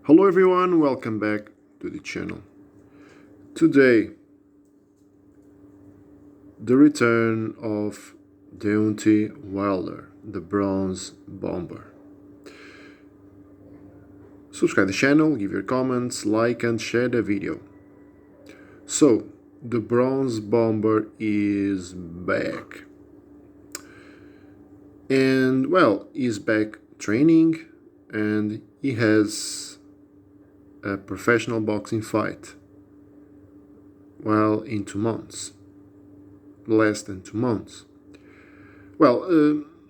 Hello everyone, welcome back to the channel. Today, the return of Deontay Wilder, the Bronze Bomber. Subscribe the channel, give your comments, like and share the video. So, the Bronze Bomber is back. And well, he's back training and he has a professional boxing fight. Well, in 2 months. Less than 2 months. Well,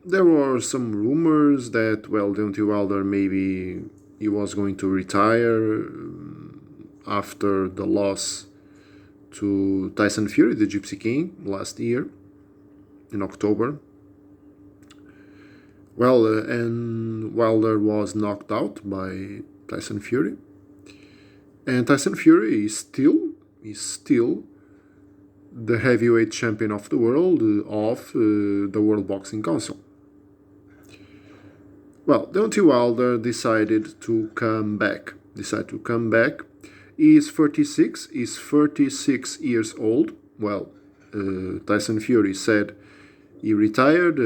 there were some rumors that, well, Deontay Wilder maybe he was going to retire after the loss to Tyson Fury, the Gypsy King, last year in October. Well, and Wilder was knocked out by Tyson Fury. And Tyson Fury is still the heavyweight champion of the world of the World Boxing Council. Well, Deontay Wilder decided to come back. He is 36. He's 36 years old. Well, Tyson Fury said he retired.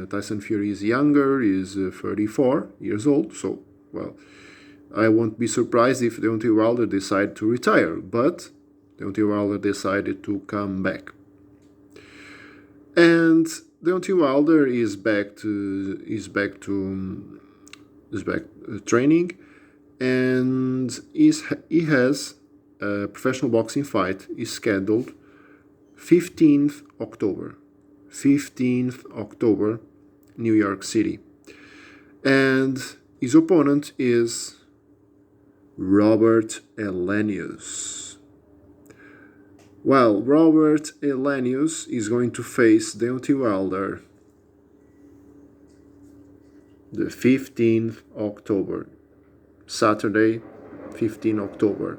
Tyson Fury is younger. He's 34 years old. So, well, I won't be surprised if Deontay Wilder decided to retire. But Deontay Wilder decided to come back. And Deontay Wilder is back training, and he has a professional boxing fight is scheduled 15th October. 15th October, New York City. And his opponent is Robert Helenius. Well, Robert Helenius is going to face Deontay Wilder the 15th October, Saturday, 15 October,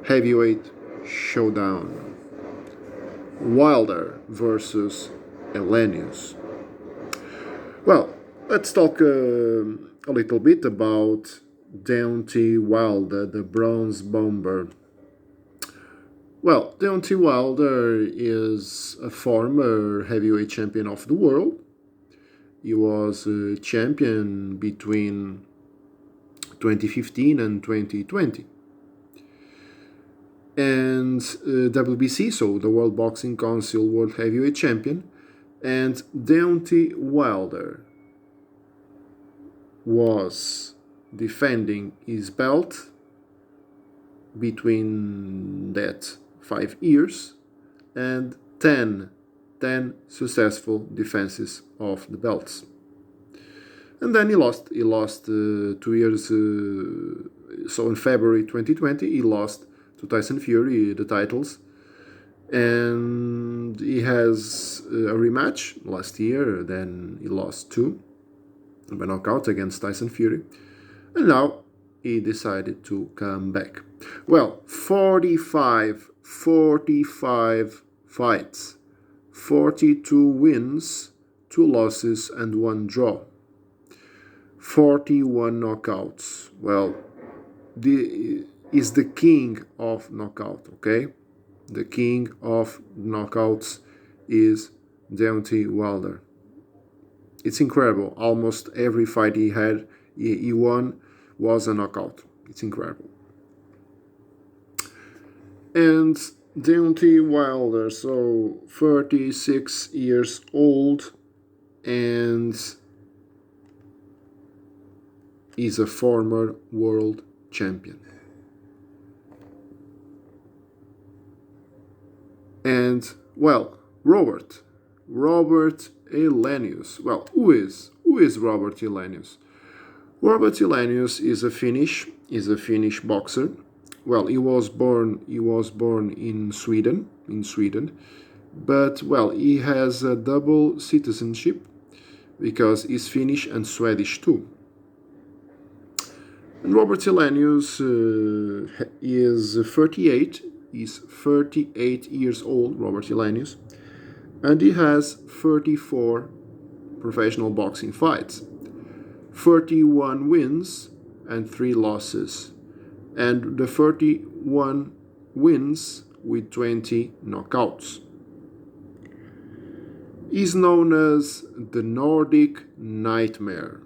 heavyweight showdown. Wilder versus Helenius. Well, let's talk a little bit about Deontay Wilder, the Bronze Bomber. Well, Deontay Wilder is a former heavyweight champion of the world. He was a champion between 2015 and 2020. And WBC, so the World Boxing Council World Heavyweight Champion. And Deontay Wilder was defending his belt between that 5 years and 10 successful defenses of the belts. And then he lost 2 years, so in February 2020 he lost to Tyson Fury the titles, and he has a rematch last year. Then he lost 2 by knockout against Tyson Fury, and now he decided to come back. Well, 45 fights, 42 wins, 2 losses and 1 draw, 41 knockouts. Well, is the king of knockout, okay? The king of knockouts is Deontay Wilder. It's incredible. Almost every fight he won was a knockout. It's incredible. And Deontay Wilder, so 36 years old, and is a former world champion. And, well, Robert Helenius. Well, who is Robert Helenius? Robert Helenius is a Finnish boxer. Well, he was born in Sweden, but well, he has a double citizenship because he's Finnish and Swedish too. And Robert Helenius is 38. He's 38 years old, Robert Helenius, and he has 34 professional boxing fights, 31 wins and 3 losses. and the 31 wins with 20 knockouts. He's known as the Nordic Nightmare.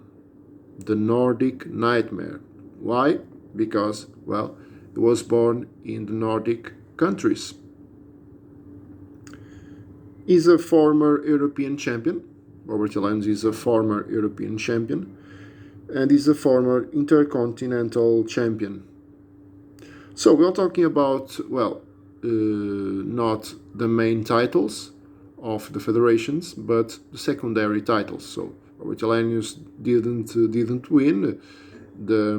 The Nordic Nightmare. Why? Because, well, he was born in the Nordic countries. He's a former European champion. Robert Helenius is a former European champion, and he's a former Intercontinental champion. So we are talking about, well, not the main titles of the federations, but the secondary titles. So Robert Helenius didn't win the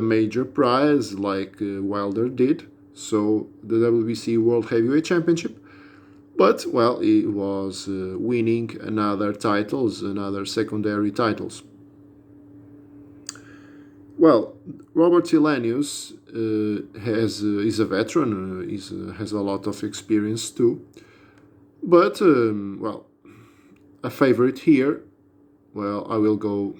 major prize like Wilder did. So the WBC World Heavyweight Championship. But, well, he was winning another secondary titles. Well, Robert Helenius is a veteran, has a lot of experience too. But, well, a favorite here, well, I will go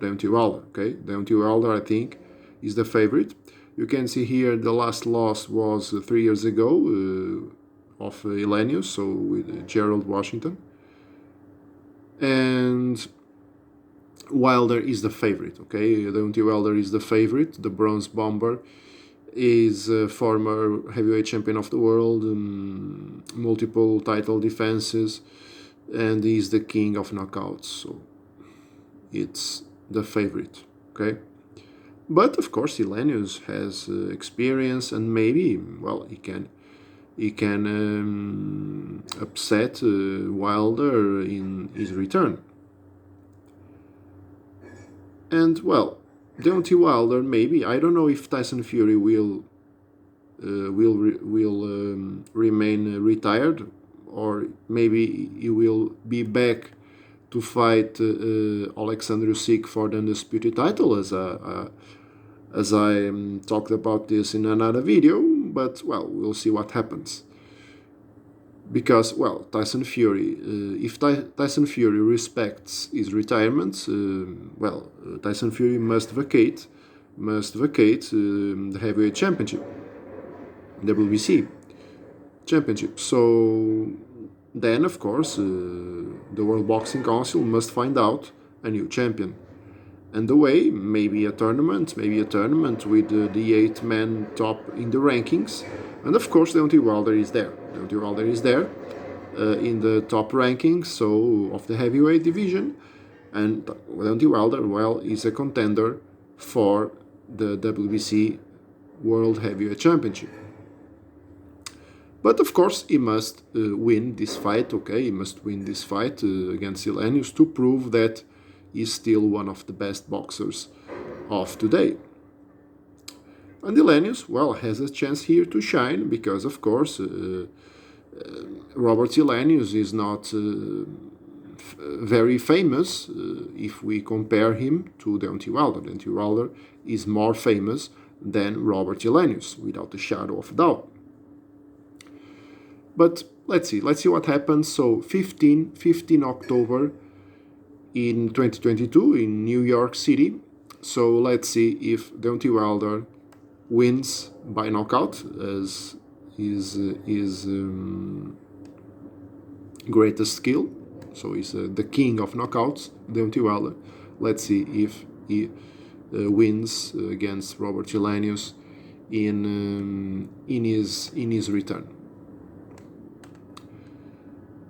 Deontay Wilder, okay? Deontay Wilder, I think, is the favorite. You can see here the last loss was 3 years ago of Helenius, so with Gerald Washington. And Wilder is the favorite, okay? Deontay Wilder is the favorite. The Bronze Bomber is a former heavyweight champion of the world, multiple title defenses, and he's the king of knockouts. So it's the favorite, okay? But of course, Helenius has experience, and maybe, well, he can upset Wilder in his return. And, well, Deontay Wilder, maybe, I don't know if Tyson Fury will remain retired, or maybe he will be back to fight Alexander Usyk for the undisputed title, as I talked about this in another video. But, well, we'll see what happens. Because, well, Tyson Fury, if Tyson Fury respects his retirement, Tyson Fury must vacate the heavyweight championship, WBC championship. So then, of course, the World Boxing Council must find out a new champion. And the way, maybe a tournament with the 8-man top in the rankings. And of course, Deontay Wilder is there. Deontay Wilder is there in the top rankings, so of the heavyweight division. And Deontay Wilder, well, is a contender for the WBC World Heavyweight Championship. But of course, he must win this fight, okay? He must win this fight against Helenius to prove that he's still one of the best boxers of today. And Helenius, well, has a chance here to shine because, of course, Robert Helenius is not very famous if we compare him to Deontay Wilder. Deontay Wilder is more famous than Robert Helenius, without a shadow of a doubt. But let's see what happens. So 15 October in 2022 in New York City. So let's see if Deontay Wilder wins by knockout as his greatest skill. So he's the king of knockouts, Deontay Wilder. Let's see if he wins against Robert Helenius in his return.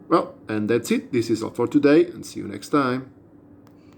Well, and that's it. This is all for today, and see you next time.